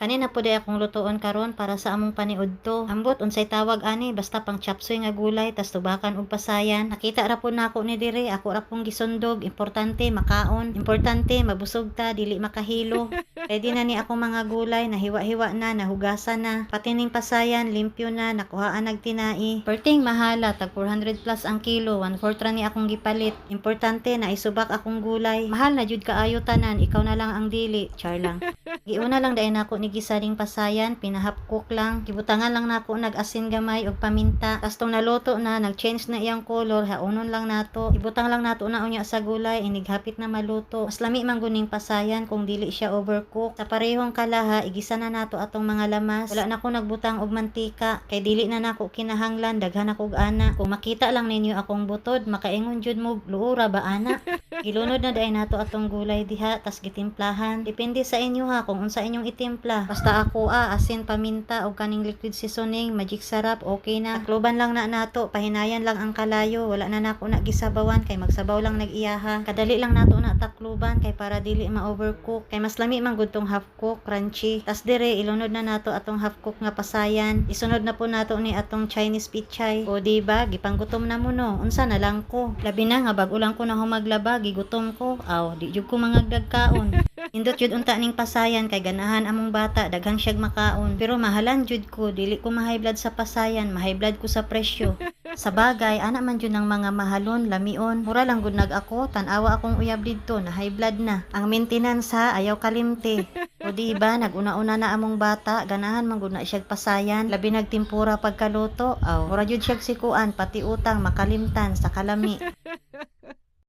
Kanina po di akong lutuon karon para sa among paniudto. Ambot unsay tawag ani basta pang chapsoy nga gulay tas tubakan og pasayan. Nakita ra po nako ni dire, ako ra pong gisundog. Importante makaon, importante mabusog ta dili makahilo. Ready na ni akong mga gulay, nahiwa-hiwa na, nahugasan na. Pati ning pasayan limpyo na, nakuhaan nagtinai. Perting mahala tag 400 plus ang kilo, 1/4 ra ni akong gipalit. Importante na isubak akong gulay. Mahal na jud kaayo tanan, ikaw na lang ang dili. Char lang. Giuna lang dai nako ni gisaring pasayan, pinahapkok lang. Gibutangan lang nako nag-asin gamay og paminta. Tas tong naluto na, nag-change na iyang color, haunon lang nato. Ibutang lang nato na unya sa gulay, inighapit na maluto. Mas lami man guning pasayan kung dili siya overcook. Sa parehong kalaha, igisa na nato atong mga lamas. Wala na ko nagbutang og mantika, kay dili na nako kinahanglan daghan ako og ana. Kung makita lang ninyo akong butod, makaingon jud mo luura ba ana? Gilunod na dai nato atong gulay diha, tas gitimplahan. Depende sa inyo ha kung unsa inyong itimpla. Basta ako asin, paminta o kaning liquid seasoning, magic sarap, okay na. Takloban lang na nato, pahinayan lang ang kalayo. Wala na nako na gisabawan kay magsabaw lang nag-iyaha. Kadali lang nato na takloban kay para dili ma-overcook. Kay mas lami man gud tong half cook, crunchy. Tas dire ilunod na nato atong half cook nga pasayan. Isunod na po nato ni atong Chinese pichay. O diba, gipanggutom na mo no. Unsa na lang ko. Labi na nga bag-o lang ko na humaglaba, gigutom ko. Aw, di jud ko mangagdag kaon. Indot jud unta ning pasayan kay ganahan among bata, daghan siyag makaon. Pero mahalan jud ko, dili ko ma-high blood sa pasayan, ma-high blood ko sa presyo. Sa bagay, ana man jud ng mga mahalon, lamion. Mura lang gud nag ako, tan-awa akong uyab didto na high blood na. Ang maintenance ha, ayaw kalimte. O diba, naguna-una na among bata, ganahan man gud na siyag pasayan, labi nagtimpura pagkaluto. Aw, mura jud siyag sikuan, pati utang makalimtan sa kalami.